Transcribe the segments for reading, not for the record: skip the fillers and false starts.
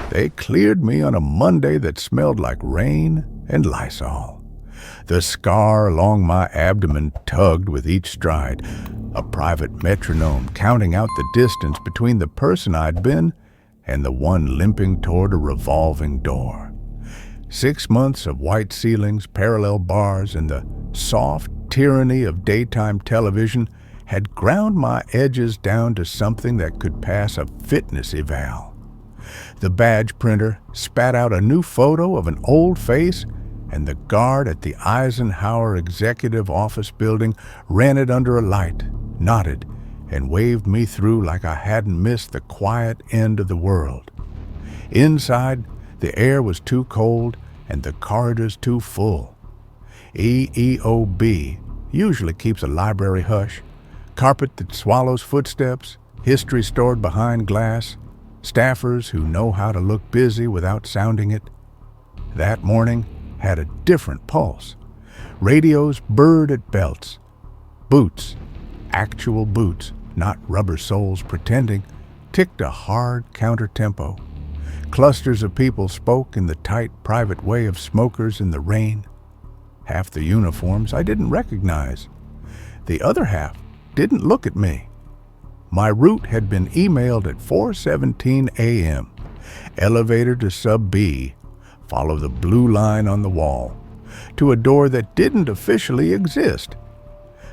They cleared me on a Monday that smelled like rain and Lysol. The scar along my abdomen tugged with each stride, a private metronome counting out the distance between the person I'd been and the one limping toward a revolving door. 6 months of white ceilings, parallel bars, and the soft tyranny of daytime television had ground my edges down to something that could pass a fitness eval. The badge printer spat out a new photo of an old face, and the guard at the Eisenhower Executive Office building ran it under a light, nodded, and waved me through like I hadn't missed the quiet end of the world. Inside, the air was too cold and the corridors too full. EEOB usually keeps a library hush, carpet that swallows footsteps, history stored behind glass, staffers who know how to look busy without sounding it. That morning had a different pulse. Radios burred at belts. Boots, actual boots, not rubber soles pretending, ticked a hard counter-tempo. Clusters of people spoke in the tight, private way of smokers in the rain. Half the uniforms I didn't recognize. The other half didn't look at me. My route had been emailed at 4:17 a.m. Elevator to sub B. Follow the blue line on the wall. To a door that didn't officially exist.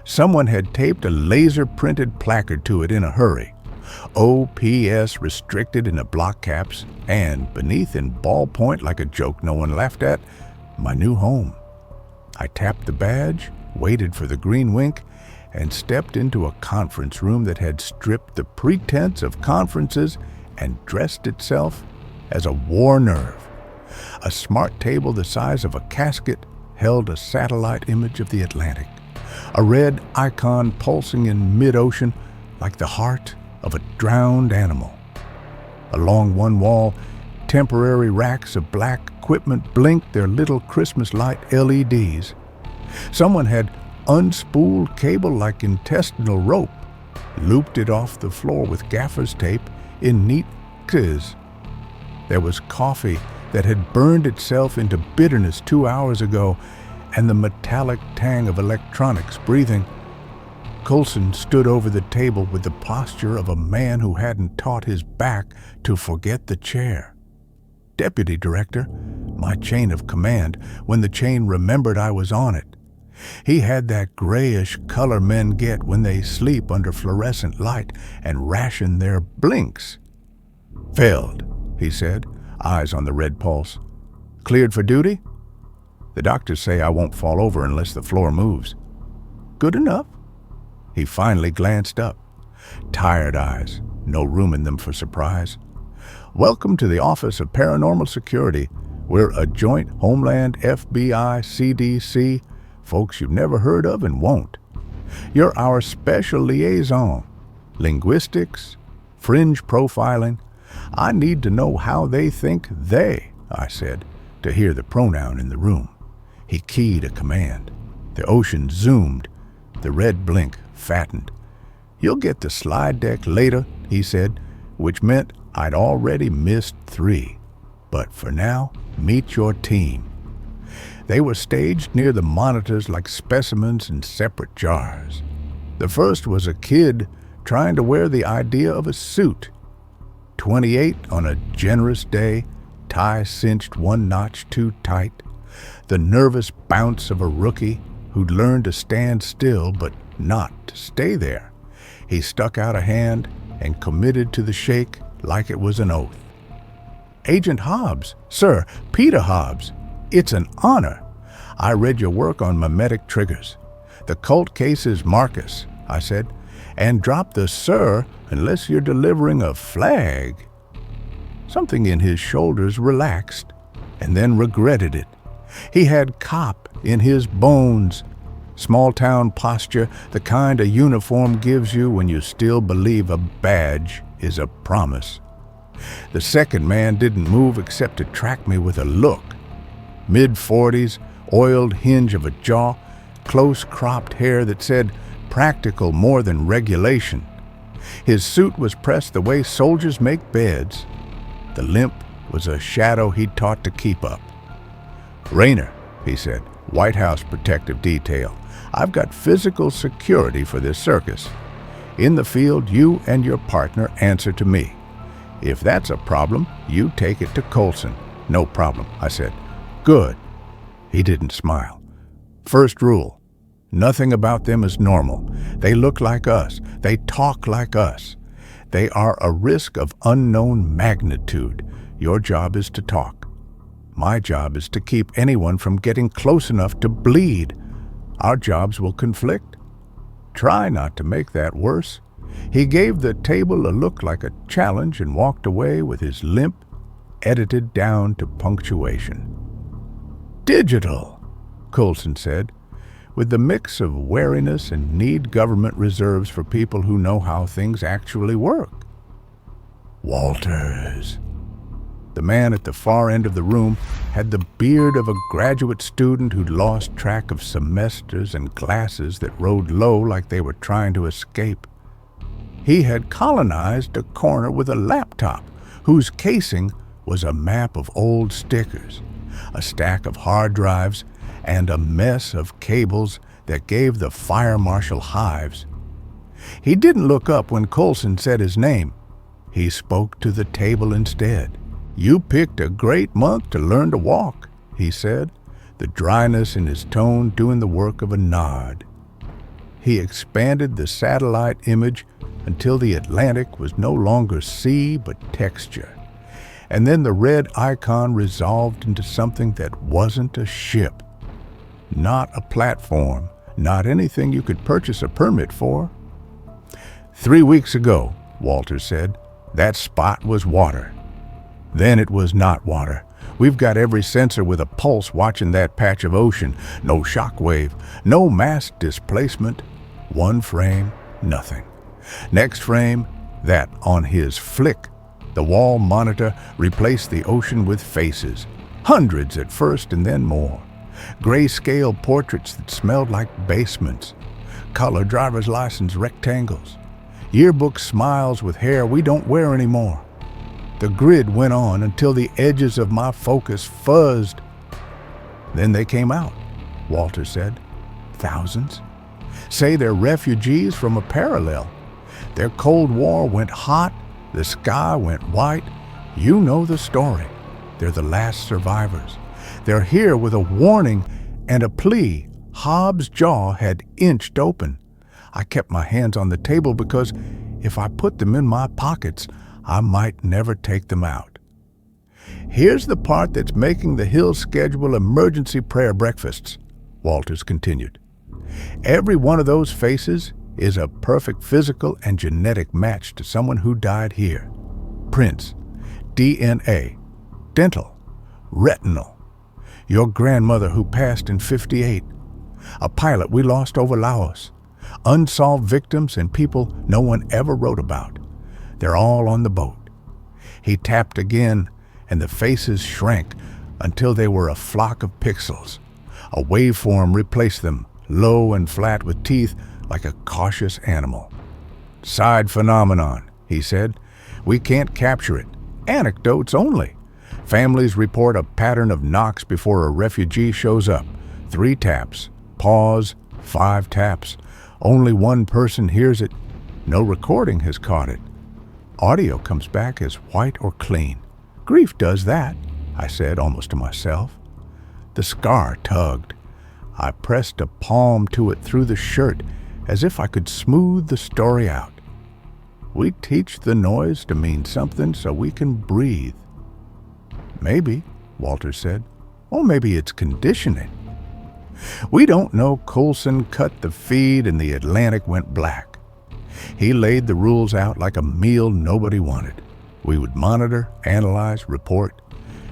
Someone had taped a laser-printed placard to it in a hurry. OPS restricted in the block caps, and beneath in ballpoint like a joke no one laughed at, my new home. I tapped the badge, waited for the green wink, and stepped into a conference room that had stripped the pretense of conferences and dressed itself as a war nerve. A smart table the size of a casket held a satellite image of the Atlantic, a red icon pulsing in mid-ocean like the heart of a drowned animal. Along one wall, temporary racks of black equipment blinked their little Christmas light LEDs. Someone had unspooled cable like intestinal rope, looped it off the floor with gaffer's tape in neat X's. There was coffee that had burned itself into bitterness 2 hours ago, and the metallic tang of electronics breathing. Coulson stood over the table with the posture of a man who hadn't taught his back to forget the chair. Deputy Director, my chain of command, when the chain remembered I was on it. He had that grayish color men get when they sleep under fluorescent light and ration their blinks. "Failed," he said, eyes on the red pulse. "Cleared for duty? The doctors say I won't fall over unless the floor moves." "Good enough." He finally glanced up. Tired eyes, no room in them for surprise. "Welcome to the Office of Paranormal Security. We're a joint Homeland FBI CDC, folks you've never heard of and won't. You're our special liaison. Linguistics, fringe profiling. I need to know how they think they," I said, to hear the pronoun in the room. He keyed a command. The ocean zoomed. The red blink fattened. "You'll get the slide deck later," he said, which meant I'd already missed 3. But for now, meet your team. They were staged near the monitors like specimens in separate jars. The first was a kid trying to wear the idea of a suit. 28 on a generous day, tie cinched 1 notch too tight. The nervous bounce of a rookie who'd learned to stand still but not to stay there. He stuck out a hand and committed to the shake like it was an oath. "Agent Hobbs, sir, Peter Hobbs, it's an honor. I read your work on mimetic triggers. The cult case is Marcus," I said, "and drop the sir unless you're delivering a flag." Something in his shoulders relaxed and then regretted it. He had cop in his bones. Small-town posture, the kind a uniform gives you when you still believe a badge is a promise. The second man didn't move except to track me with a look. Mid-40s, oiled hinge of a jaw, close-cropped hair that said practical more than regulation. His suit was pressed the way soldiers make beds. The limp, was a shadow he'd taught to keep up. "Rayner," he said, "White House Protective Detail. I've got physical security for this circus. In the field, you and your partner answer to me. If that's a problem, you take it to Coulson." "No problem," I said. "Good." He didn't smile. "First rule, nothing about them is normal. They look like us. They talk like us. They are a risk of unknown magnitude. Your job is to talk. My job is to keep anyone from getting close enough to bleed. Our jobs will conflict. Try not to make that worse." He gave the table a look like a challenge and walked away with his limp edited down to punctuation. "Digital," Coulson said, with the mix of wariness and need government reserves for people who know how things actually work. "Walters." The man at the far end of the room had the beard of a graduate student who'd lost track of semesters and glasses that rode low like they were trying to escape. He had colonized a corner with a laptop whose casing was a map of old stickers, a stack of hard drives, and a mess of cables that gave the fire marshal hives. He didn't look up when Coulson said his name. He spoke to the table instead. "You picked a great month to learn to walk," he said, the dryness in his tone doing the work of a nod. He expanded the satellite image until the Atlantic was no longer sea but texture. And then the red icon resolved into something that wasn't a ship. Not a platform, not anything you could purchase a permit for. "3 weeks ago," Walter said, "that spot was water. Then it was not water. We've got every sensor with a pulse watching that patch of ocean. No shockwave, no mass displacement. One frame, nothing. Next frame, that on his flick, the wall monitor replaced the ocean with faces. Hundreds at first and then more. Grayscale portraits that smelled like basements. Color driver's license rectangles. Yearbook smiles with hair we don't wear anymore. The grid went on until the edges of my focus fuzzed. Then they came out," Walter said. "Thousands. Say they're refugees from a parallel. Their Cold War went hot, the sky went white. You know the story. They're the last survivors. They're here with a warning and a plea." Hobbs' jaw had inched open. I kept my hands on the table because if I put them in my pockets, I might never take them out. "Here's the part that's making the Hill schedule emergency prayer breakfasts," Walters continued. "Every one of those faces is a perfect physical and genetic match to someone who died here. Prints, DNA, dental, retinal. Your grandmother who passed in '58. A pilot we lost over Laos. Unsolved victims and people no one ever wrote about. They're all on the boat." He tapped again, and the faces shrank until they were a flock of pixels. A waveform replaced them, low and flat with teeth like a cautious animal. "Side phenomenon," he said. "We can't capture it. Anecdotes only. Families report a pattern of knocks before a refugee shows up. 3 taps, pause, 5 taps. Only one person hears it. No recording has caught it. Audio comes back as white or clean. Grief does that," I said almost to myself. The scar tugged. I pressed a palm to it through the shirt as if I could smooth the story out. "We teach the noise to mean something so we can breathe." "Maybe," Walter said. "Or maybe it's conditioning." We don't know. Coulson cut the feed and the Atlantic went black. He laid the rules out like a meal nobody wanted. We would monitor, analyze, report.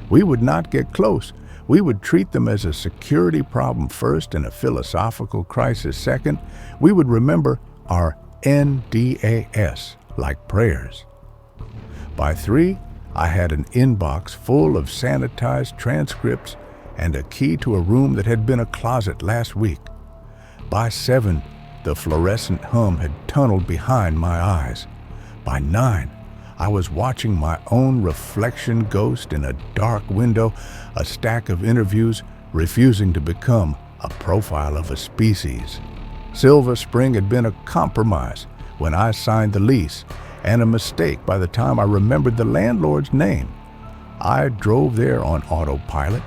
We would not get close. We would treat them as a security problem first and a philosophical crisis second. We would remember our NDAS like prayers. By 3, I had an inbox full of sanitized transcripts and a key to a room that had been a closet last week. By 7, the fluorescent hum had tunneled behind my eyes. By 9, I was watching my own reflection ghost in a dark window, a stack of interviews refusing to become a profile of a species. Silver Spring had been a compromise when I signed the lease, and a mistake by the time I remembered the landlord's name. I drove there on autopilot.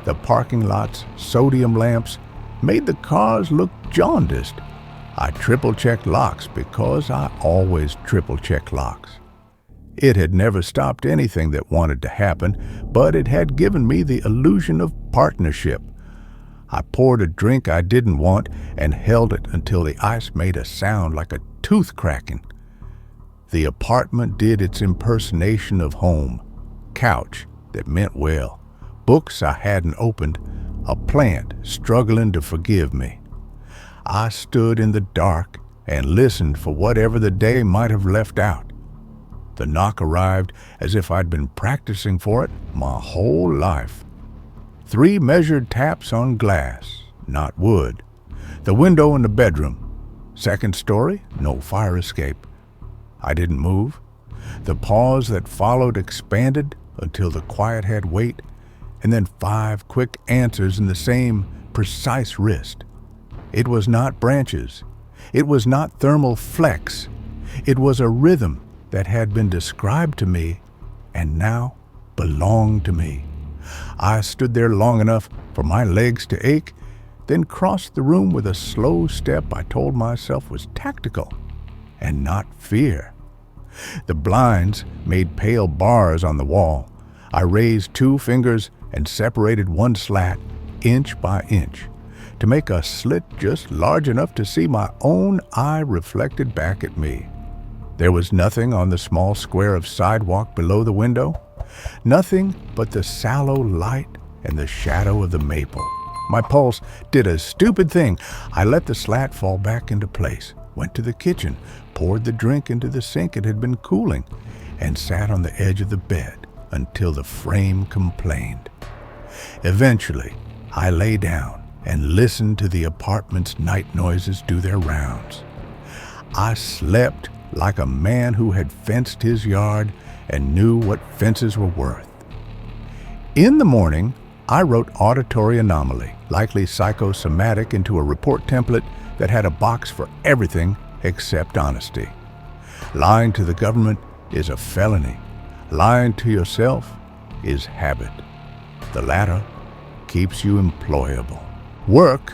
The parking lot's sodium lamps made the cars look jaundiced. I triple-checked locks because I always triple-check locks. It had never stopped anything that wanted to happen, but it had given me the illusion of partnership. I poured a drink I didn't want and held it until the ice made a sound like a tooth cracking. The apartment did its impersonation of home. Couch that meant well. Books I hadn't opened. A plant struggling to forgive me. I stood in the dark and listened for whatever the day might have left out. The knock arrived as if I'd been practicing for it my whole life. 3 measured taps on glass, not wood. The window in the bedroom. 2nd story, no fire escape. I didn't move. The pause that followed expanded until the quiet had weight, and then 5 quick answers in the same precise wrist. It was not branches. It was not thermal flex. It was a rhythm that had been described to me and now belonged to me. I stood there long enough for my legs to ache, then crossed the room with a slow step I told myself was tactical and not fear. The blinds made pale bars on the wall. I raised 2 fingers and separated one slat inch by inch to make a slit just large enough to see my own eye reflected back at me. There was nothing on the small square of sidewalk below the window, nothing but the sallow light and the shadow of the maple. My pulse did a stupid thing. I let the slat fall back into place, went to the kitchen, poured the drink into the sink it had been cooling, and sat on the edge of the bed until the frame complained. Eventually, I lay down and listened to the apartment's night noises do their rounds. I slept like a man who had fenced his yard and knew what fences were worth. In the morning, I wrote auditory anomaly, likely psychosomatic, into a report template that had a box for everything except honesty. Lying to the government is a felony. Lying to yourself is habit. The latter keeps you employable. Work,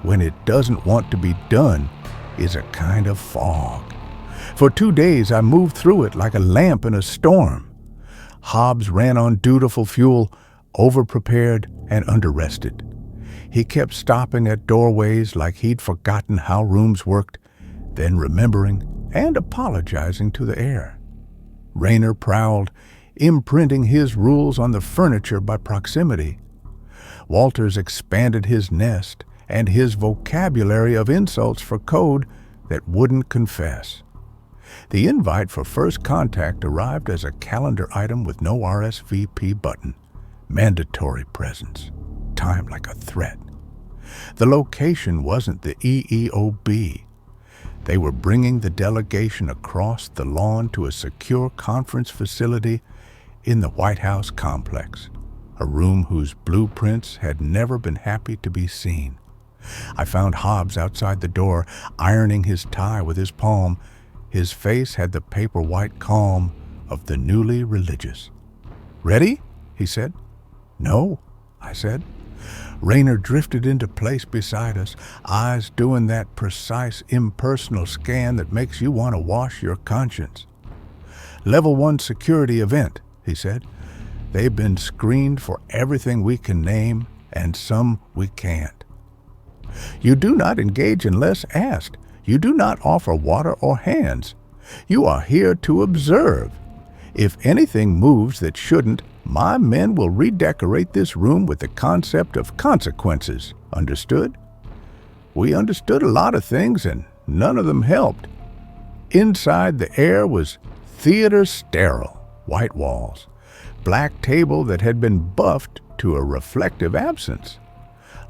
when it doesn't want to be done, is a kind of fog. For 2 days, I moved through it like a lamp in a storm. Hobbs ran on dutiful fuel, overprepared and underrested. He kept stopping at doorways like he'd forgotten how rooms worked, then remembering and apologizing to the air. Rayner prowled, imprinting his rules on the furniture by proximity. Walters expanded his nest and his vocabulary of insults for code that wouldn't confess. The invite for first contact arrived as a calendar item with no RSVP button. Mandatory presence, timed like a threat. The location wasn't the EEOB. They were bringing the delegation across the lawn to a secure conference facility in the White House complex, a room whose blueprints had never been happy to be seen. I found Hobbs outside the door, ironing his tie with his palm. His face had the paper-white calm of the newly religious. "Ready?" he said. "No," I said. Rayner drifted into place beside us, eyes doing that precise, impersonal scan that makes you want to wash your conscience. "Level 1 security event," he said. "They've been screened for everything we can name and some we can't. You do not engage unless asked. You do not offer water or hands. You are here to observe. If anything moves that shouldn't, my men will redecorate this room with the concept of consequences. Understood?" We understood a lot of things, and none of them helped. Inside, the air was theater sterile, white walls, black table that had been buffed to a reflective absence,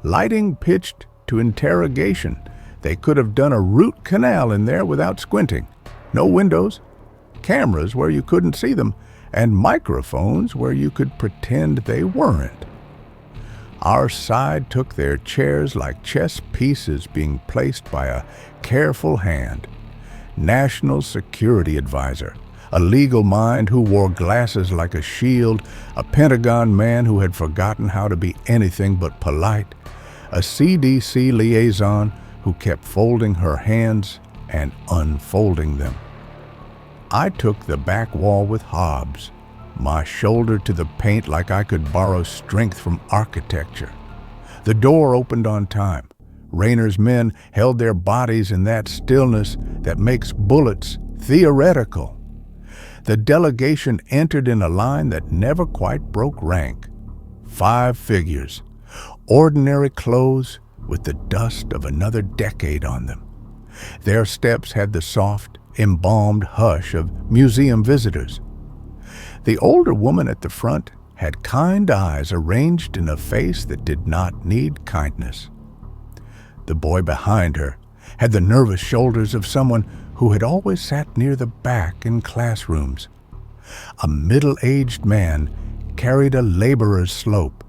lighting pitched to interrogation. They could have done a root canal in there without squinting. No windows, cameras where you couldn't see them, and microphones where you could pretend they weren't. Our side took their chairs like chess pieces being placed by a careful hand. National Security Advisor, a legal mind who wore glasses like a shield, a Pentagon man who had forgotten how to be anything but polite, a CDC liaison who kept folding her hands and unfolding them. I took the back wall with Hobbs, my shoulder to the paint like I could borrow strength from architecture. The door opened on time. Rayner's men held their bodies in that stillness that makes bullets theoretical. The delegation entered in a line that never quite broke rank. 5 figures, ordinary clothes with the dust of another decade on them. Their steps had the soft, embalmed hush of museum visitors. The older woman at the front had kind eyes arranged in a face that did not need kindness. The boy behind her had the nervous shoulders of someone who had always sat near the back in classrooms. A middle-aged man carried a laborer's slope,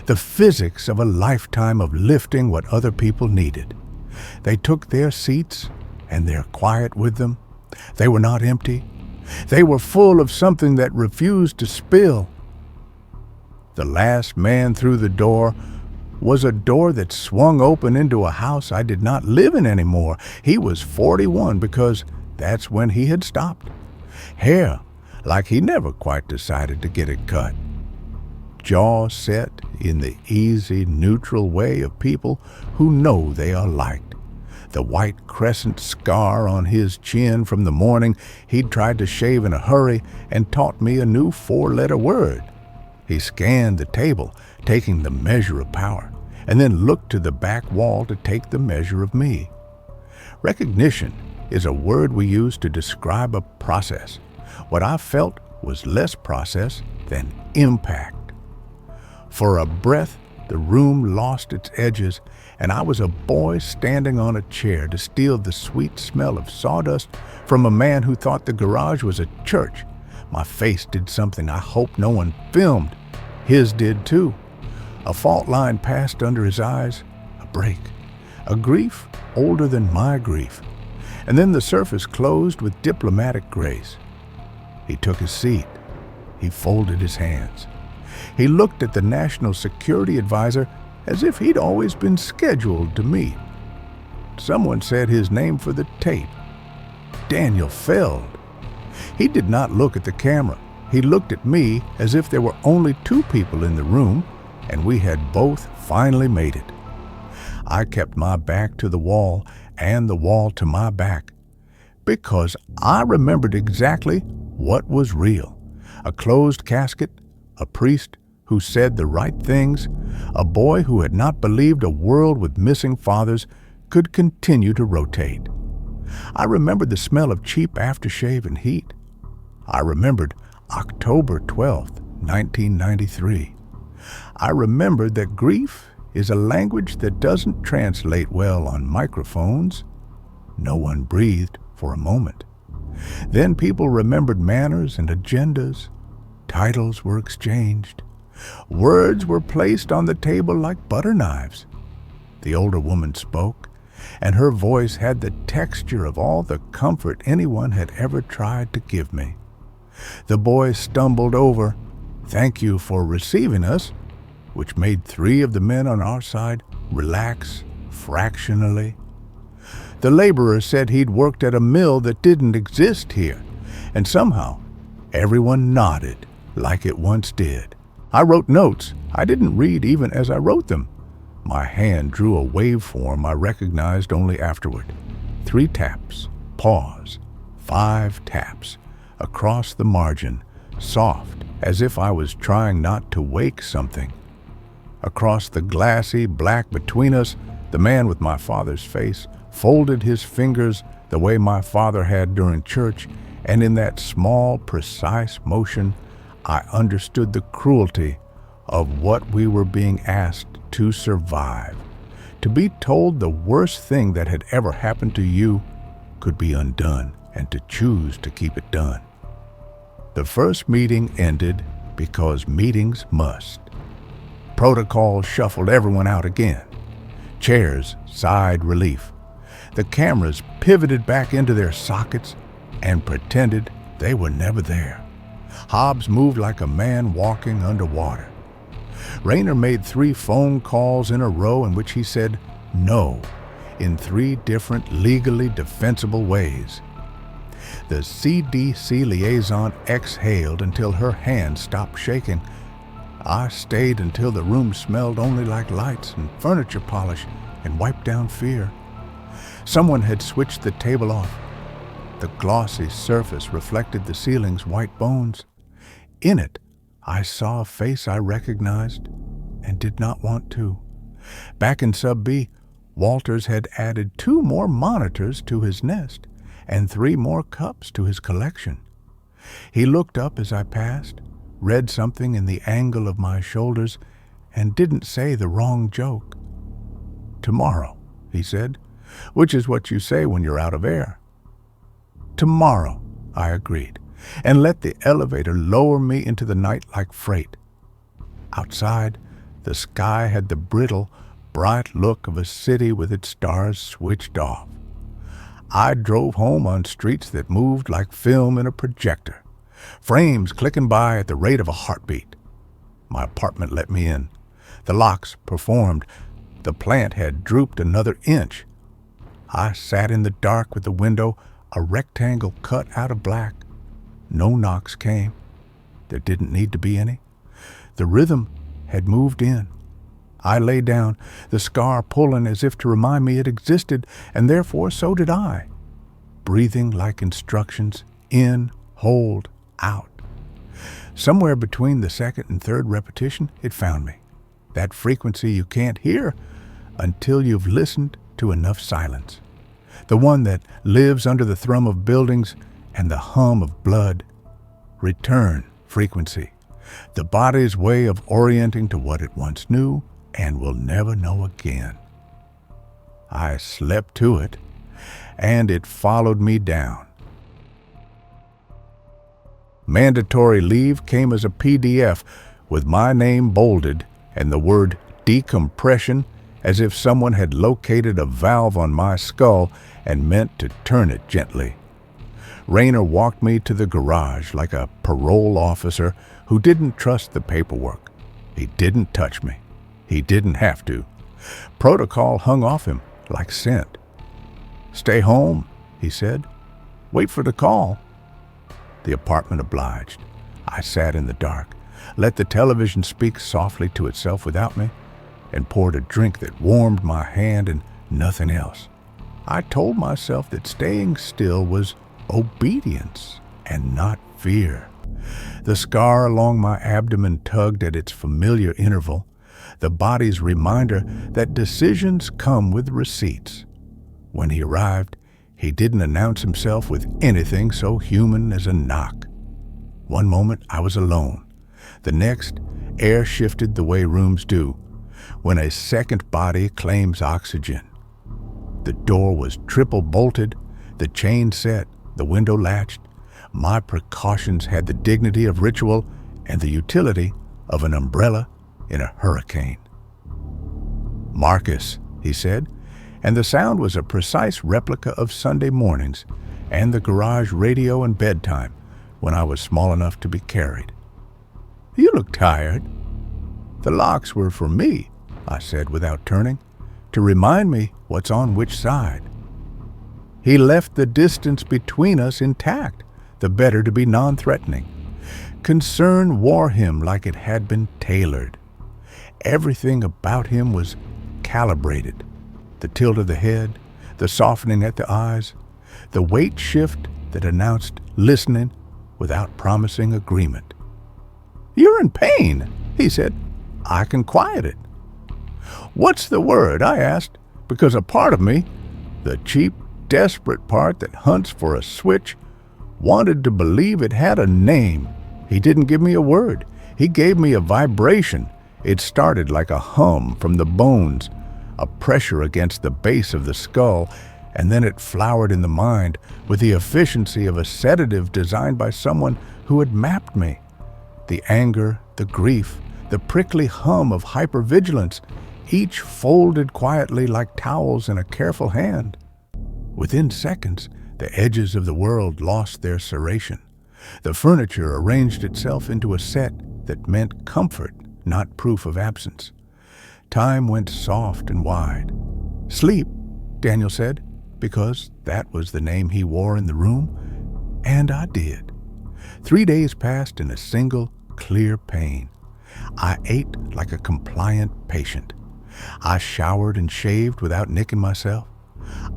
the physics of a lifetime of lifting what other people needed. They took their seats and their quiet with them. They were not empty. They were full of something that refused to spill. The last man through the door was a door that swung open into a house I did not live in anymore. He was 41 because that's when he had stopped. Hair like he never quite decided to get it cut. Jaw set in the easy, neutral way of people who know they are liked. The white crescent scar on his chin from the morning he'd tried to shave in a hurry and taught me a new 4-letter word. He scanned the table, taking the measure of power, and then looked to the back wall to take the measure of me. Recognition is a word we use to describe a process. What I felt was less process than impact. For a breath, the room lost its edges, and I was a boy standing on a chair to steal the sweet smell of sawdust from a man who thought the garage was a church. My face did something I hope no one filmed. His did too. A fault line passed under his eyes, a break, a grief older than my grief. And then the surface closed with diplomatic grace. He took his seat. He folded his hands. He looked at the National Security Advisor as if he'd always been scheduled to meet. Someone said his name for the tape. Daniel Feld. He did not look at the camera. He looked at me as if there were only 2 people in the room, and we had both finally made it. I kept my back to the wall and the wall to my back, because I remembered exactly what was real. A closed casket, a priest who said the right things, a boy who had not believed a world with missing fathers could continue to rotate. I remembered the smell of cheap aftershave and heat. I remembered October 12th, 1993. I remembered that grief is a language that doesn't translate well on microphones. No one breathed for a moment. Then people remembered manners and agendas. Titles were exchanged. Words were placed on the table like butter knives. The older woman spoke, and her voice had the texture of all the comfort anyone had ever tried to give me. The boy stumbled over, "Thank you for receiving us," which made 3 of the men on our side relax fractionally. The laborer said he'd worked at a mill that didn't exist here, and somehow everyone nodded like it once did. I wrote notes I didn't read even as I wrote them. My hand drew a waveform I recognized only afterward. 3 taps, pause, 5 taps, across the margin, soft, as if I was trying not to wake something. Across the glassy black between us, the man with my father's face folded his fingers the way my father had during church, and in that small, precise motion, I understood the cruelty of what we were being asked to survive. To be told the worst thing that had ever happened to you could be undone, and to choose to keep it done. The first meeting ended because meetings must. Protocol shuffled everyone out again. Chairs sighed relief. The cameras pivoted back into their sockets and pretended they were never there. Hobbs moved like a man walking underwater. Rayner made 3 phone calls in a row in which he said no in 3 different legally defensible ways. The CDC liaison exhaled until her hand stopped shaking. I stayed until the room smelled only like lights and furniture polish and wiped down fear. Someone had switched the table off. The glossy surface reflected the ceiling's white bones. In it, I saw a face I recognized and did not want to. Back in Sub B, Walters had added 2 more monitors to his nest and 3 more cups to his collection. He looked up as I passed, read something in the angle of my shoulders, and didn't say the wrong joke. "Tomorrow," he said, "which is what you say when you're out of air." "Tomorrow," I agreed, and let the elevator lower me into the night like freight. Outside, the sky had the brittle, bright look of a city with its stars switched off. I drove home on streets that moved like film in a projector, frames clicking by at the rate of a heartbeat. My apartment let me in. The locks performed. The plant had drooped another inch. I sat in the dark with the window, a rectangle cut out of black. No knocks came. There didn't need to be any. The rhythm had moved in. I lay down, the scar pulling as if to remind me it existed, and therefore so did I. Breathing like instructions, in, hold, out. Somewhere between the second and third repetition, it found me. That frequency you can't hear until you've listened to enough silence. The one that lives under the thrum of buildings and the hum of blood. Return frequency. The body's way of orienting to what it once knew and will never know again. I slept to it, and it followed me down. Mandatory leave came as a PDF with my name bolded and the word decompression, as if someone had located a valve on my skull and meant to turn it gently. Rayner walked me to the garage like a parole officer who didn't trust the paperwork. He didn't touch me. He didn't have to. Protocol hung off him like scent. "Stay home," he said. "Wait for the call." The apartment obliged. I sat in the dark, let the television speak softly to itself without me, and poured a drink that warmed my hand and nothing else. I told myself that staying still was obedience and not fear. The scar along my abdomen tugged at its familiar interval, the body's reminder that decisions come with receipts. When he arrived, he didn't announce himself with anything so human as a knock. One moment I was alone. The next, air shifted the way rooms do, when a second body claims oxygen. The door was triple bolted, the chain set, the window latched. My precautions had the dignity of ritual and the utility of an umbrella in a hurricane. "Marcus," he said, and the sound was a precise replica of Sunday mornings and the garage radio and bedtime when I was small enough to be carried. "You look tired." "The locks were for me," I said without turning, "to remind me what's on which side." He left the distance between us intact, the better to be non-threatening. Concern wore him like it had been tailored. Everything about him was calibrated. The tilt of the head, the softening at the eyes, the weight shift that announced listening without promising agreement. "You're in pain," he said. "I can quiet it." "What's the word?" I asked, because a part of me, the cheap, desperate part that hunts for a switch, wanted to believe it had a name. He didn't give me a word. He gave me a vibration. It started like a hum from the bones, a pressure against the base of the skull, and then it flowered in the mind with the efficiency of a sedative designed by someone who had mapped me. The anger, the grief, the prickly hum of hypervigilance, each folded quietly like towels in a careful hand. Within seconds, the edges of the world lost their serration. The furniture arranged itself into a set that meant comfort, not proof of absence. Time went soft and wide. "Sleep," Daniel said, because that was the name he wore in the room, and I did. 3 days passed in a single, clear pain. I ate like a compliant patient. I showered and shaved without nicking myself.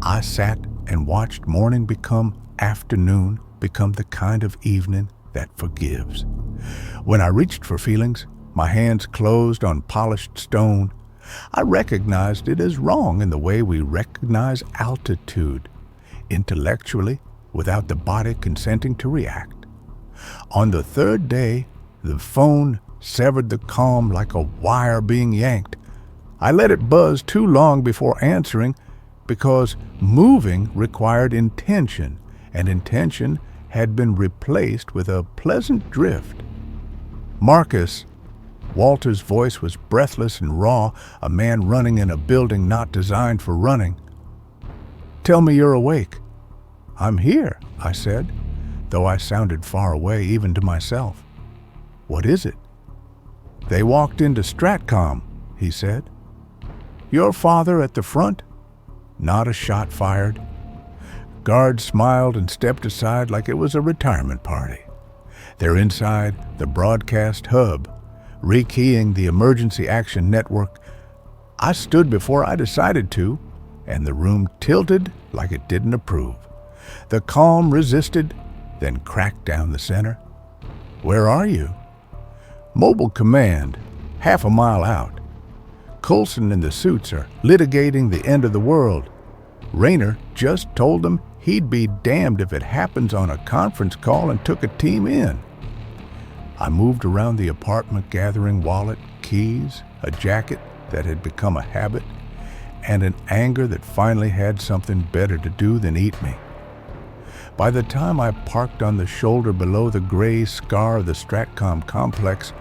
I sat and watched morning become afternoon, become the kind of evening that forgives. When I reached for feelings, my hands closed on polished stone. I recognized it as wrong in the way we recognize altitude, intellectually, without the body consenting to react. On the third day, the phone severed the calm like a wire being yanked. I let it buzz too long before answering because moving required intention, and intention had been replaced with a pleasant drift. "Marcus." Walter's voice was breathless and raw, a man running in a building not designed for running. "Tell me you're awake." "I'm here," I said, though I sounded far away even to myself. "What is it?" "They walked into Stratcom," he said. "Your father at the front?" Not a shot fired. Guards smiled and stepped aside like it was a retirement party. They're inside the broadcast hub, rekeying the emergency action network. I stood before I decided to, and the room tilted like it didn't approve. The calm resisted, then cracked down the center. "Where are you?" "Mobile command, half a mile out. Coulson and the suits are litigating the end of the world. Rayner just told them he'd be damned if it happens on a conference call and took a team in." I moved around the apartment gathering wallet, keys, a jacket that had become a habit, and an anger that finally had something better to do than eat me. By the time I parked on the shoulder below the gray scar of the Stratcom complex,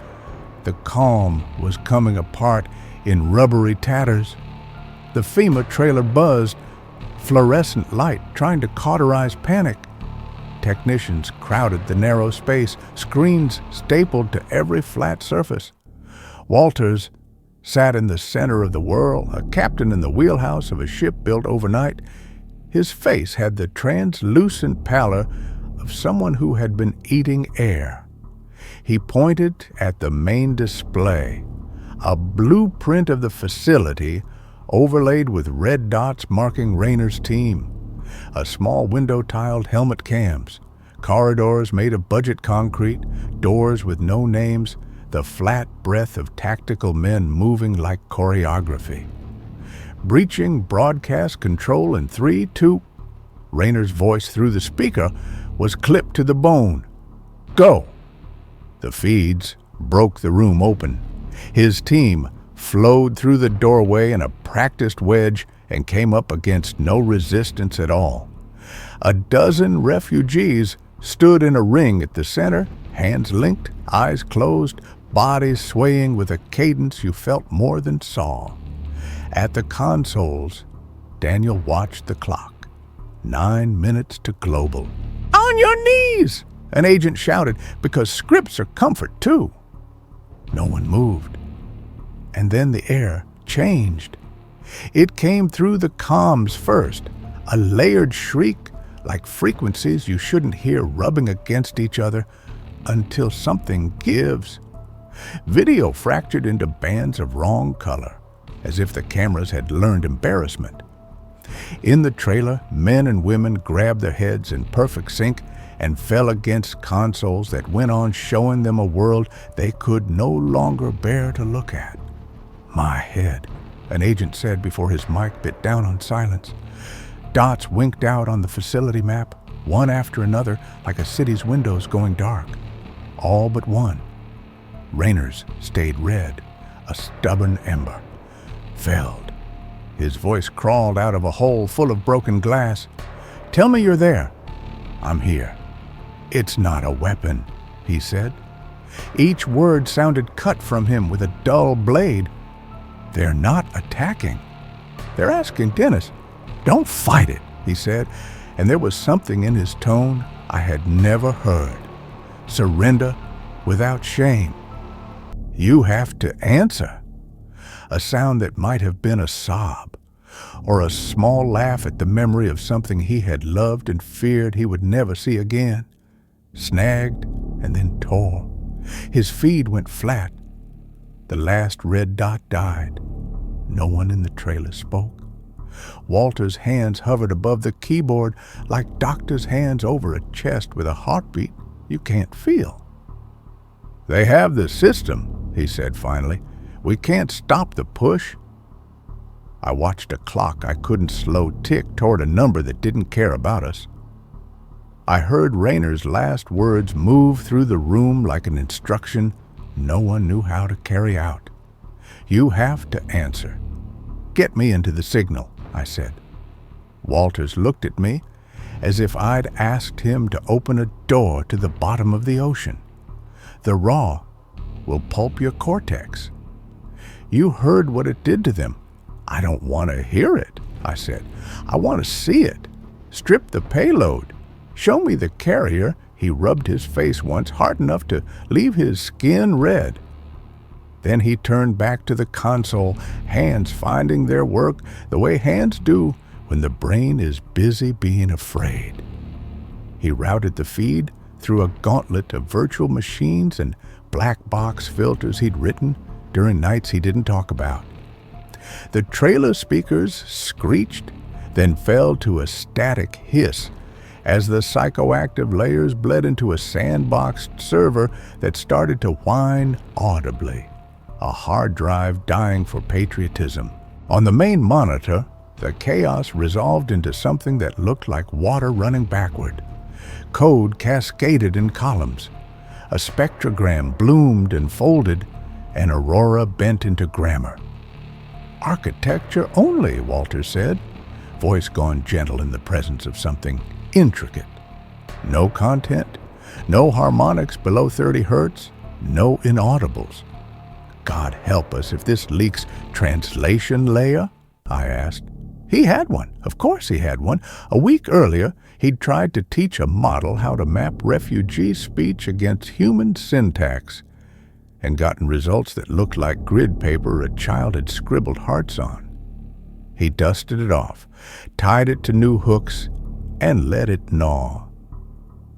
the calm was coming apart in rubbery tatters. The FEMA trailer buzzed, fluorescent light trying to cauterize panic. Technicians crowded the narrow space, screens stapled to every flat surface. Walters sat in the center of the whirl, a captain in the wheelhouse of a ship built overnight. His face had the translucent pallor of someone who had been eating air. He pointed at the main display, a blueprint of the facility overlaid with red dots marking Rayner's team. A small window-tiled helmet cams, corridors made of budget concrete, doors with no names, the flat breath of tactical men moving like choreography. Breaching broadcast control in 3, 2. Rayner's voice through the speaker was clipped to the bone. "Go!" The feeds broke the room open. His team flowed through the doorway in a practiced wedge and came up against no resistance at all. A dozen refugees stood in a ring at the center, hands linked, eyes closed, bodies swaying with a cadence you felt more than saw. At the consoles, Daniel watched the clock. 9 minutes to global. "On your knees!" an agent shouted, because scripts are comfort too. No one moved. And then the air changed. It came through the comms first, a layered shriek like frequencies you shouldn't hear rubbing against each other until something gives. Video fractured into bands of wrong color, as if the cameras had learned embarrassment. In the trailer, men and women grabbed their heads in perfect sync and fell against consoles that went on showing them a world they could no longer bear to look at. "My head," an agent said before his mic bit down on silence. Dots winked out on the facility map, one after another, like a city's windows going dark. All but one. Rayner's stayed red, a stubborn ember. Felled. His voice crawled out of a hole full of broken glass. "Tell me you're there." "I'm here." "It's not a weapon." he said. Each word sounded cut from him with a dull blade. They're not attacking. They're asking Dennis. Don't fight it, he said, and there was something in his tone I had never heard. Surrender without shame. You have to answer. A sound that might have been a sob, or a small laugh at the memory of something he had loved and feared he would never see again. Snagged and then tore. His feed went flat. The last red dot died. No one in the trailer spoke. Walter's hands hovered above the keyboard like doctor's hands over a chest with a heartbeat you can't feel. They have the system, he said finally. We can't stop the push. I watched a clock I couldn't slow tick toward a number that didn't care about us. I heard Rayner's last words move through the room like an instruction no one knew how to carry out. You have to answer. Get me into the signal, I said. Walters looked at me as if I'd asked him to open a door to the bottom of the ocean. The raw will pulp your cortex. You heard what it did to them. I don't want to hear it, I said. I want to see it. Strip the payload. Show me the carrier. He rubbed his face once hard enough to leave his skin red. Then he turned back to the console, hands finding their work the way hands do when the brain is busy being afraid. He routed the feed through a gauntlet of virtual machines and black box filters he'd written during nights he didn't talk about. The trailer speakers screeched, then fell to a static hiss as the psychoactive layers bled into a sandboxed server that started to whine audibly, a hard drive dying for patriotism. On the main monitor, the chaos resolved into something that looked like water running backward. Code cascaded in columns. A spectrogram bloomed and folded, and aurora bent into grammar. Architecture only, Walter said, voice gone gentle in the presence of something intricate. No content, no harmonics below 30 hertz, no inaudibles. God help us if this leaks translation layer, I asked. He had one. Of course he had one. A week earlier, he'd tried to teach a model how to map refugee speech against human syntax and gotten results that looked like grid paper a child had scribbled hearts on. He dusted it off, tied it to new hooks, and let it gnaw.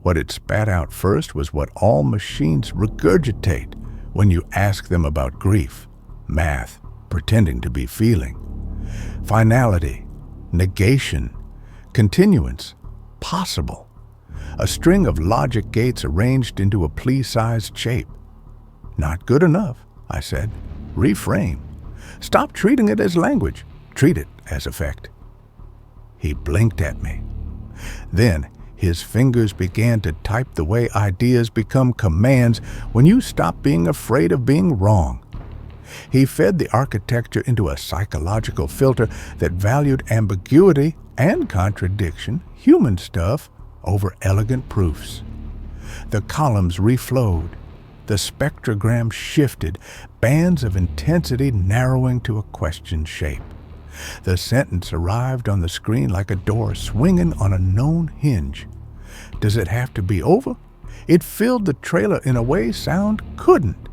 What it spat out first was what all machines regurgitate when you ask them about grief, math, pretending to be feeling. Finality, negation, continuance, possible. A string of logic gates arranged into a plea-sized shape. Not good enough, I said. Reframe. Stop treating it as language. Treat it as effect. He blinked at me. Then his fingers began to type the way ideas become commands when you stop being afraid of being wrong. He fed the architecture into a psychological filter that valued ambiguity and contradiction, human stuff, over elegant proofs. The columns reflowed. The spectrogram shifted, bands of intensity narrowing to a question shape. The sentence arrived on the screen like a door swinging on a known hinge. Does it have to be over? It filled the trailer in a way sound couldn't.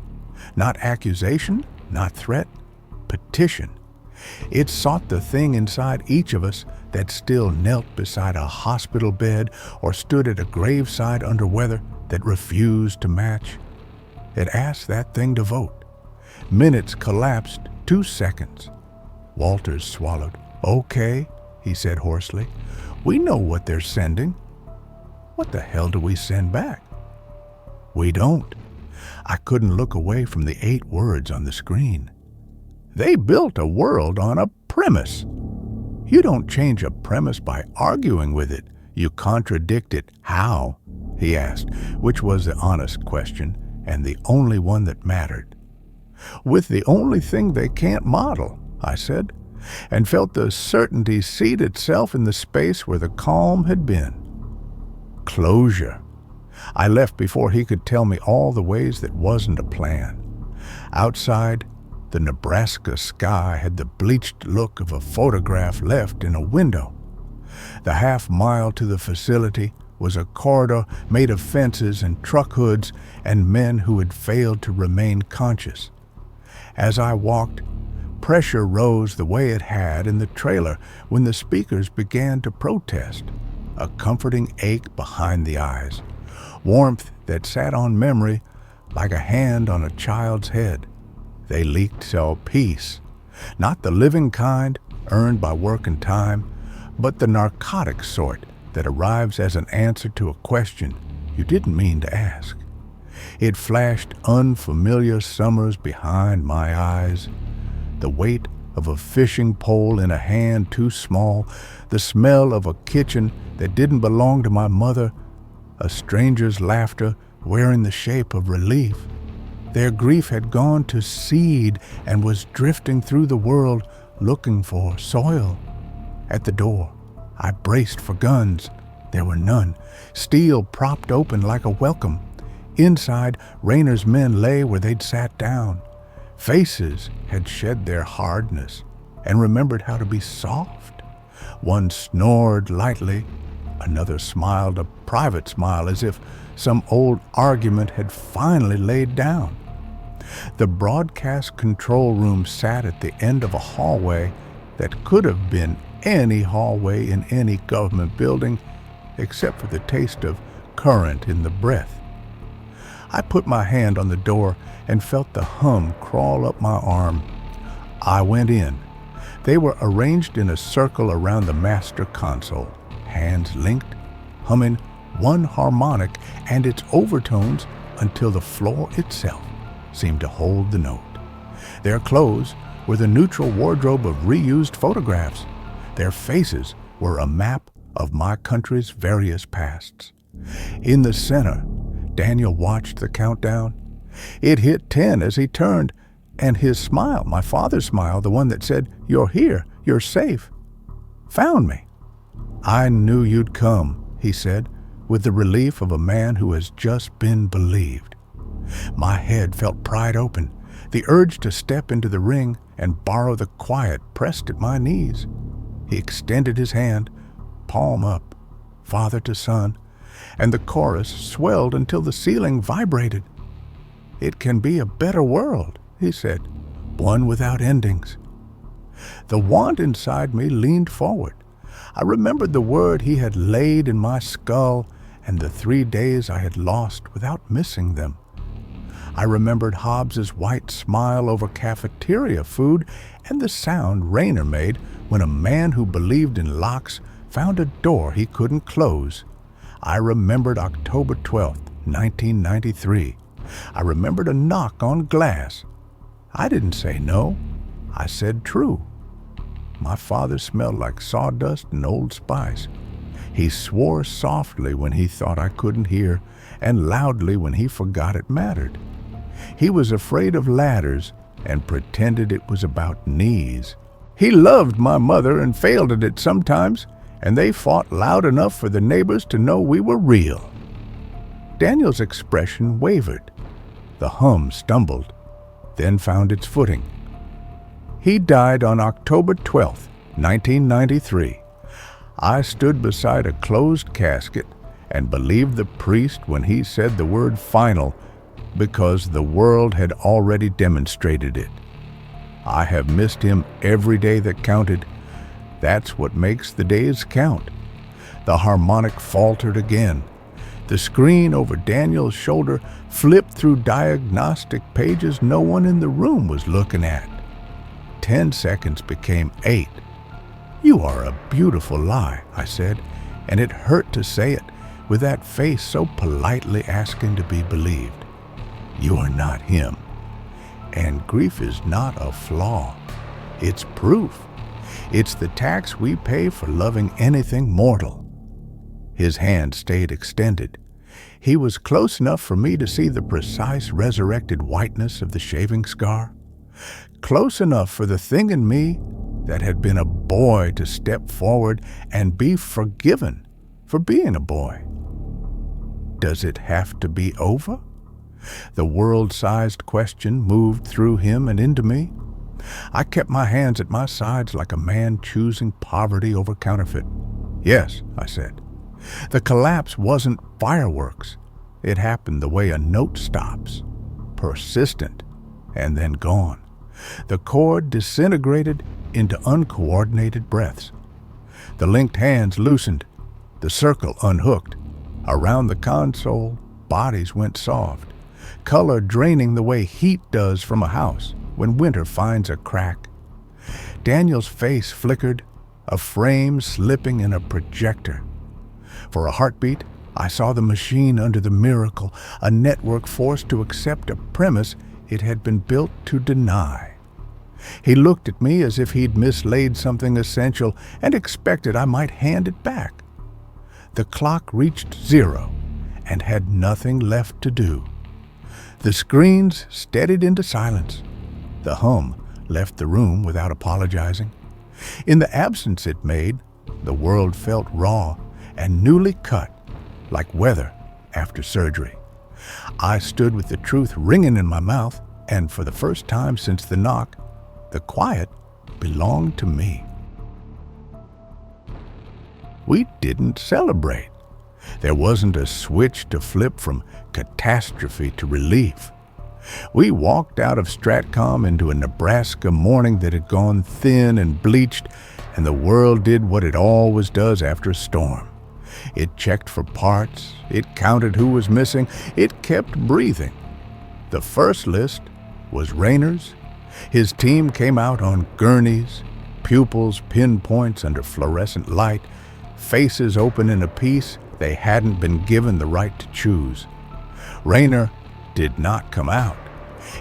Not accusation, not threat, petition. It sought the thing inside each of us that still knelt beside a hospital bed or stood at a graveside under weather that refused to match. It asked that thing to vote. Minutes collapsed 2 seconds. Walters swallowed. Okay, he said hoarsely. We know what they're sending. What the hell do we send back? We don't. I couldn't look away from the 8 words on the screen. They built a world on a premise. You don't change a premise by arguing with it. You contradict it. How? He asked, which was the honest question and the only one that mattered. With the only thing they can't model, I said, and felt the certainty seed itself in the space where the calm had been. Closure. I left before he could tell me all the ways that wasn't a plan. Outside, the Nebraska sky had the bleached look of a photograph left in a window. The half-mile to the facility was a corridor made of fences and truck hoods and men who had failed to remain conscious. As I walked, pressure rose the way it had in the trailer when the speakers began to protest, a comforting ache behind the eyes, warmth that sat on memory like a hand on a child's head. They leaked so peace, not the living kind earned by work and time, but the narcotic sort that arrives as an answer to a question you didn't mean to ask. It flashed unfamiliar summers behind my eyes, the weight of a fishing pole in a hand too small, the smell of a kitchen that didn't belong to my mother, a stranger's laughter wearing the shape of relief. Their grief had gone to seed and was drifting through the world looking for soil. At the door, I braced for guns. There were none. Steel propped open like a welcome. Inside, Rayner's men lay where they'd sat down. Faces had shed their hardness and remembered how to be soft. One snored lightly. Another smiled a private smile as if some old argument had finally laid down. The broadcast control room sat at the end of a hallway that could have been any hallway in any government building except for the taste of current in the breath. I put my hand on the door and felt the hum crawl up my arm. I went in. They were arranged in a circle around the master console, hands linked, humming one harmonic and its overtones until the floor itself seemed to hold the note. Their clothes were the neutral wardrobe of reused photographs. Their faces were a map of my country's various pasts. In the center, Daniel watched the countdown. It hit 10 as he turned, and his smile, my father's smile, the one that said, "You're here, you're safe," found me. "I knew you'd come," he said, with the relief of a man who has just been believed. My head felt pried open. The urge to step into the ring and borrow the quiet pressed at my knees. He extended his hand, palm up, father to son, and the chorus swelled until the ceiling vibrated. "It can be a better world," he said, "one without endings." The want inside me leaned forward. I remembered the word he had laid in my skull and the 3 days I had lost without missing them. I remembered Hobbs's white smile over cafeteria food and the sound Rayner made when a man who believed in locks found a door he couldn't close. I remembered October 12th, 1993. I remembered a knock on glass. I didn't say no. I said true. My father smelled like sawdust and Old Spice. He swore softly when he thought I couldn't hear, and loudly when he forgot it mattered. He was afraid of ladders and pretended it was about knees. He loved my mother and failed at it sometimes, and they fought loud enough for the neighbors to know we were real. Daniel's expression wavered. The hum stumbled, then found its footing. He died on October 12th, 1993. I stood beside a closed casket and believed the priest when he said the word final because the world had already demonstrated it. I have missed him every day that counted. That's what makes the days count. The harmonic faltered again. The screen over Daniel's shoulder flipped through diagnostic pages no one in the room was looking at. 10 seconds became 8. "You are a beautiful lie," I said, and it hurt to say it with that face so politely asking to be believed. "You are not him. And grief is not a flaw. It's proof. It's the tax we pay for loving anything mortal." His hand stayed extended. He was close enough for me to see the precise resurrected whiteness of the shaving scar. Close enough for the thing in me that had been a boy to step forward and be forgiven for being a boy. Does it have to be over? The world-sized question moved through him and into me. I kept my hands at my sides like a man choosing poverty over counterfeit. Yes, I said. The collapse wasn't fireworks. It happened the way a note stops. Persistent, and then gone. The chord disintegrated into uncoordinated breaths. The linked hands loosened. The circle unhooked. Around the console, bodies went soft, color draining the way heat does from a house when winter finds a crack. Daniel's face flickered, a frame slipping in a projector. For a heartbeat, I saw the machine under the miracle, a network forced to accept a premise it had been built to deny. He looked at me as if he'd mislaid something essential and expected I might hand it back. The clock reached 0 and had nothing left to do. The screens steadied into silence. The hum left the room without apologizing. In the absence it made, the world felt raw and newly cut, like weather after surgery. I stood with the truth ringing in my mouth, and for the first time since the knock, the quiet belonged to me. We didn't celebrate. There wasn't a switch to flip from catastrophe to relief. We walked out of Stratcom into a Nebraska morning that had gone thin and bleached, and the world did what it always does after a storm. It checked for parts, it counted who was missing, it kept breathing. The first list was Rayner's. His team came out on gurneys, pupils pinpoints under fluorescent light, faces open in a piece they hadn't been given the right to choose. Rayner did not come out.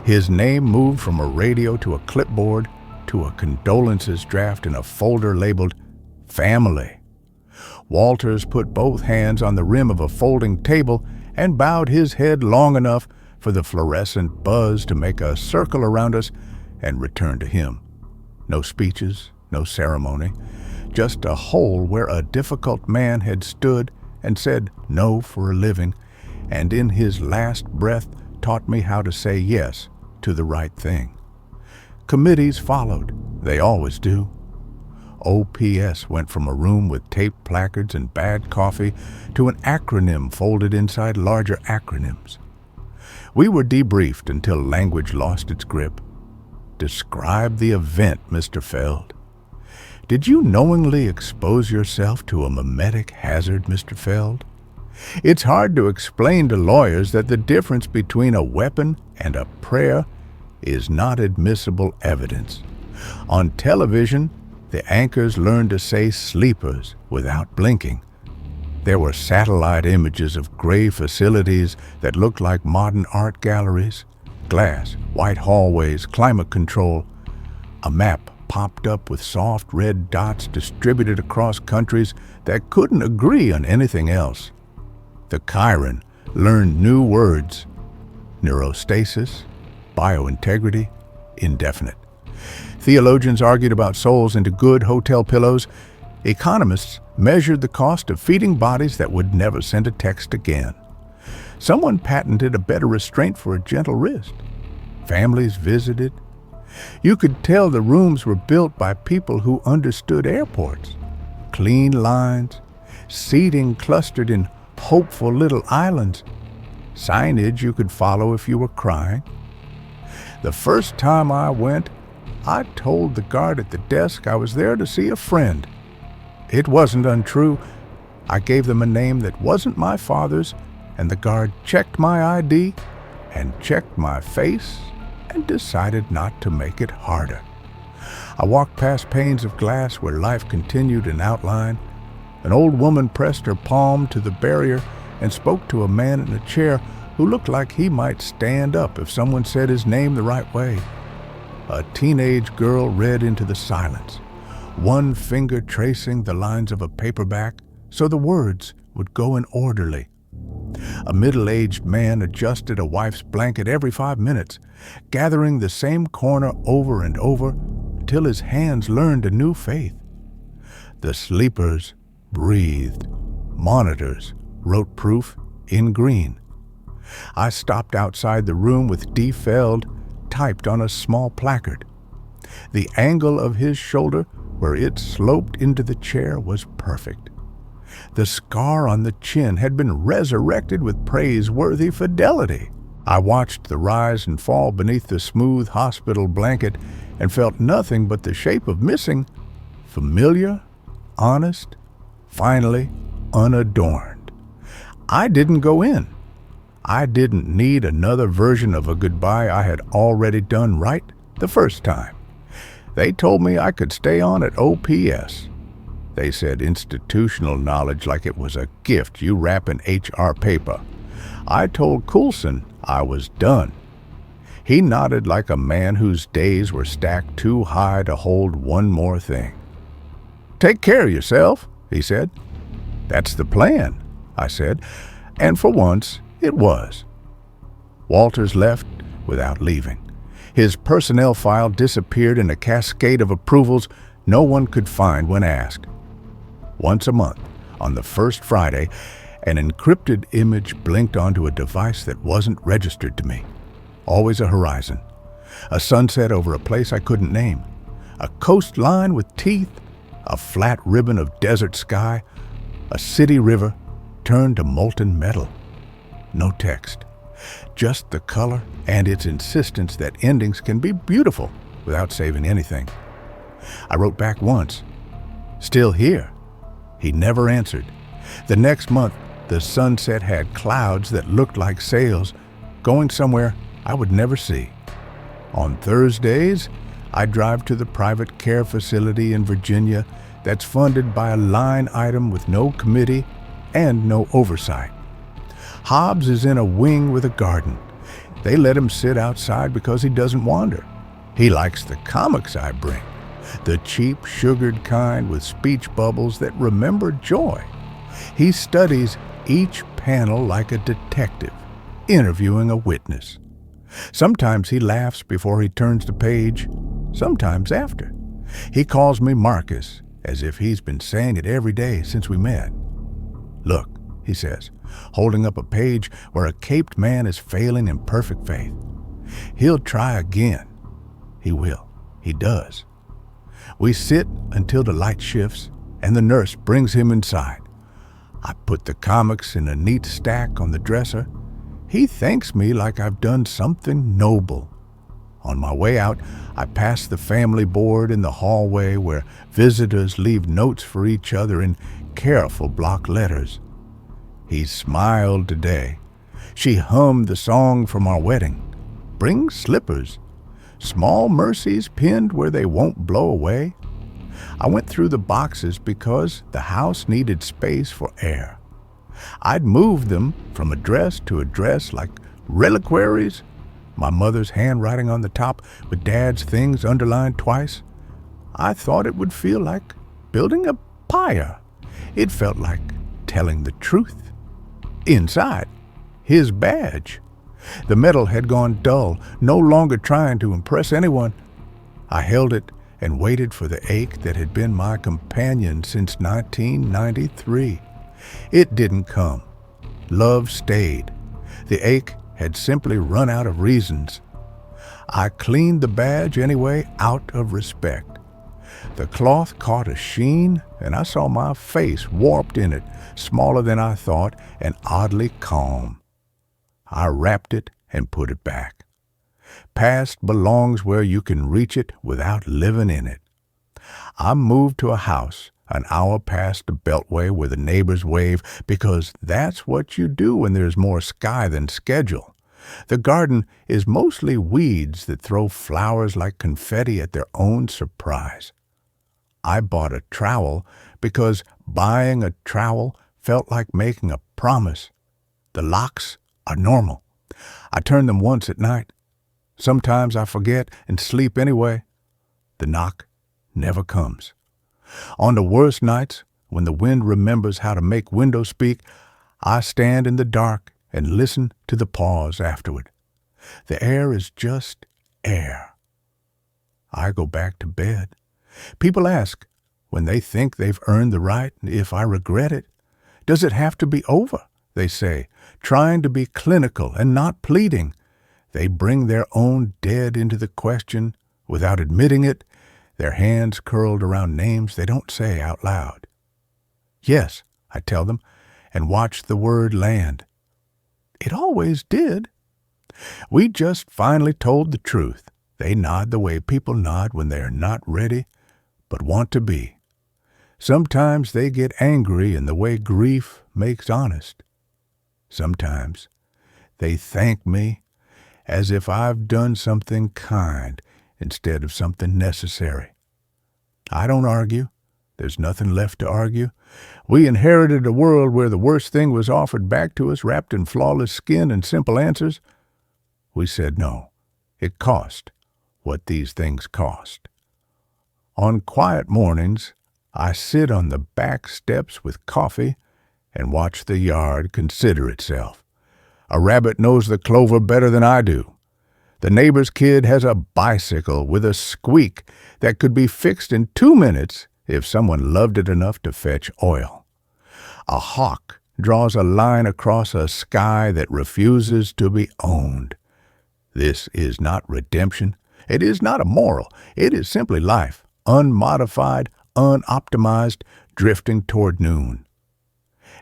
His name moved from a radio to a clipboard to a condolences draft in a folder labeled Family. Walters put both hands on the rim of a folding table and bowed his head long enough for the fluorescent buzz to make a circle around us and return to him. No speeches, no ceremony, just a hole where a difficult man had stood and said no for a living, and in his last breath taught me how to say yes to the right thing. Committees followed. They always do. OPS went from a room with taped placards and bad coffee to an acronym folded inside larger acronyms. We were debriefed until language lost its grip. Describe the event, Mr. Feld. Did you knowingly expose yourself to a mimetic hazard, Mr. Feld? It's hard to explain to lawyers that the difference between a weapon and a prayer is not admissible evidence. On television, the anchors learned to say sleepers without blinking. There were satellite images of gray facilities that looked like modern art galleries, glass, white hallways, climate control. A map popped up with soft red dots distributed across countries that couldn't agree on anything else. The Chiron learned new words: neurostasis, biointegrity, indefinite. Theologians argued about souls into good hotel pillows. Economists measured the cost of feeding bodies that would never send a text again. Someone patented a better restraint for a gentle wrist. Families visited. You could tell the rooms were built by people who understood airports. Clean lines, seating clustered in hopeful little islands, signage you could follow if you were crying. The first time I went, I told the guard at the desk I was there to see a friend. It wasn't untrue. I gave them a name that wasn't my father's, and the guard checked my ID and checked my face and decided not to make it harder. I walked past panes of glass where life continued in outline. An old woman pressed her palm to the barrier and spoke to a man in a chair who looked like he might stand up if someone said his name the right way. A teenage girl read into the silence, one finger tracing the lines of a paperback so the words would go in orderly. A middle-aged man adjusted a wife's blanket every 5 minutes, gathering the same corner over and over until his hands learned a new faith. The sleepers breathed. Monitors wrote proof in green. I stopped outside the room with D. Feld typed on a small placard. The angle of his shoulder where it sloped into the chair was perfect. The scar on the chin had been resurrected with praiseworthy fidelity. I watched the rise and fall beneath the smooth hospital blanket and felt nothing but the shape of missing, familiar, honest, finally unadorned. I didn't go in. I didn't need another version of a goodbye I had already done right the first time. They told me I could stay on at OPS. They said institutional knowledge like it was a gift you wrap in HR paper. I told Coulson I was done. He nodded like a man whose days were stacked too high to hold one more thing. "Take care of yourself," he said. "That's the plan," I said, and for once it was. Walters left without leaving. His personnel file disappeared in a cascade of approvals no one could find when asked. Once a month, on the first Friday, an encrypted image blinked onto a device that wasn't registered to me. Always a horizon, a sunset over a place I couldn't name, a coastline with teeth, a flat ribbon of desert sky, a city river turned to molten metal. No text, just the color and its insistence that endings can be beautiful without saving anything. I wrote back once, "Still here." He never answered. The next month, the sunset had clouds that looked like sails, going somewhere I would never see. On Thursdays, I drive to the private care facility in Virginia that's funded by a line item with no committee and no oversight. Hobbs is in a wing with a garden. They let him sit outside because he doesn't wander. He likes the comics I bring, the cheap, sugared kind with speech bubbles that remember joy. He studies each panel like a detective, interviewing a witness. Sometimes he laughs before he turns the page, sometimes after. He calls me Marcus, as if he's been saying it every day since we met. "Look," he says, holding up a page where a caped man is failing in perfect faith. "He'll try again." He will. He does. We sit until the light shifts and the nurse brings him inside. I put the comics in a neat stack on the dresser. He thanks me like I've done something noble. On my way out, I pass the family board in the hallway where visitors leave notes for each other in careful block letters. He smiled today. She hummed the song from our wedding. "Bring slippers. Small mercies pinned where they won't blow away." I went through the boxes because the house needed space for air. I'd moved them from address to address like reliquaries, my mother's handwriting on the top with Dad's things underlined twice. I thought it would feel like building a pyre. It felt like telling the truth. Inside, his badge. The metal had gone dull, no longer trying to impress anyone. I held it and waited for the ache that had been my companion since 1993. It didn't come. Love stayed. The ache had simply run out of reasons. I cleaned the badge anyway out of respect. The cloth caught a sheen, and I saw my face warped in it, smaller than I thought and oddly calm. I wrapped it and put it back. Past belongs where you can reach it without living in it. I moved to a house an hour past the beltway where the neighbors wave, because that's what you do when there's more sky than schedule. The garden is mostly weeds that throw flowers like confetti at their own surprise. I bought a trowel because buying a trowel felt like making a promise. The locks are normal. I turn them once at night. Sometimes I forget and sleep anyway. The knock never comes. On the worst nights, when the wind remembers how to make windows speak, I stand in the dark and listen to the pause afterward. The air is just air. I go back to bed. People ask, when they think they've earned the right, if I regret it. Does it have to be over? they say, trying to be clinical and not pleading. They bring their own dead into the question without admitting it, their hands curled around names they don't say out loud. Yes, I tell them, and watch the word land. It always did. We just finally told the truth. They nod the way people nod when they are not ready, but want to be. Sometimes they get angry in the way grief makes honest. Sometimes they thank me as if I've done something kind instead of something necessary. I don't argue. There's nothing left to argue. We inherited a world where the worst thing was offered back to us wrapped in flawless skin and simple answers. We said no. It cost what these things cost. On quiet mornings, I sit on the back steps with coffee and watch the yard consider itself. A rabbit knows the clover better than I do. The neighbor's kid has a bicycle with a squeak that could be fixed in 2 minutes if someone loved it enough to fetch oil. A hawk draws a line across a sky that refuses to be owned. This is not redemption. It is not a moral. It is simply life, unmodified, unoptimized, drifting toward noon.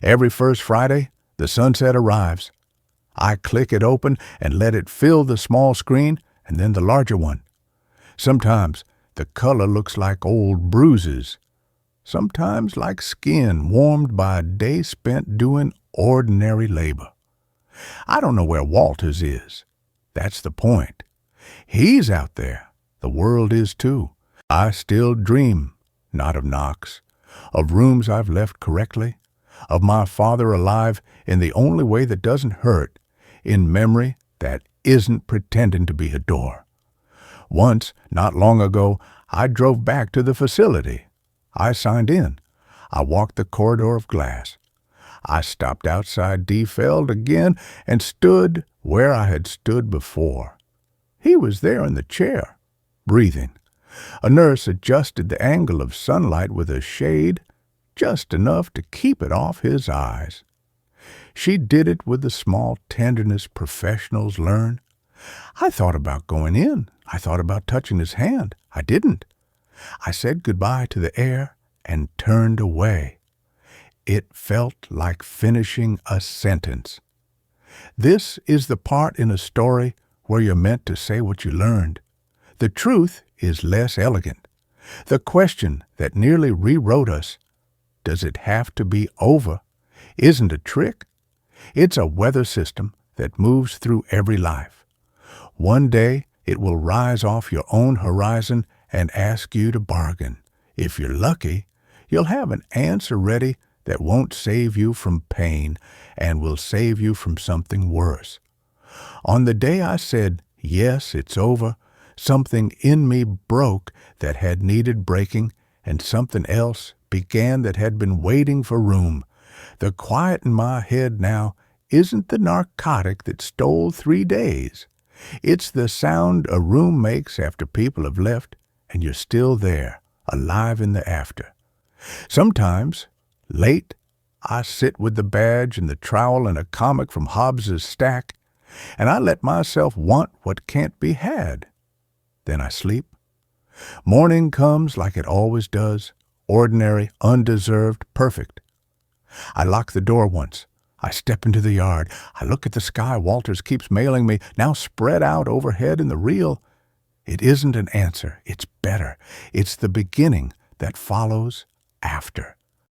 Every first Friday, the sunset arrives. I click it open and let it fill the small screen and then the larger one. Sometimes the color looks like old bruises. Sometimes like skin warmed by a day spent doing ordinary labor. I don't know where Walters is. That's the point. He's out there. The world is too. I still dream, not of knocks, of rooms I've left correctly, of my father alive in the only way that doesn't hurt, in memory that isn't pretending to be a door. Once, not long ago, I drove back to the facility. I signed in. I walked the corridor of glass. I stopped outside D. Feld again and stood where I had stood before. He was there in the chair, breathing. A nurse adjusted the angle of sunlight with a shade, just enough to keep it off his eyes. She did it with the small tenderness professionals learn. I thought about going in. I thought about touching his hand. I didn't. I said goodbye to the air and turned away. It felt like finishing a sentence. This is the part in a story where you're meant to say what you learned. The truth is less elegant. The question that nearly rewrote us, does it have to be over, isn't a trick. It's a weather system that moves through every life. One day it will rise off your own horizon and ask you to bargain. If you're lucky, you'll have an answer ready that won't save you from pain and will save you from something worse. On the day I said, yes, it's over, something in me broke that had needed breaking, and something else began that had been waiting for room. The quiet in my head now isn't the narcotic that stole 3 days. It's the sound a room makes after people have left, and you're still there, alive in the after. Sometimes, late, I sit with the badge and the trowel and a comic from Hobbes's stack, and I let myself want what can't be had. Then I sleep. Morning comes like it always does, ordinary, undeserved, perfect. I lock the door once. I step into the yard. I look at the sky Walters keeps mailing me, now spread out overhead in the reel. It isn't an answer. It's better. It's the beginning that follows after.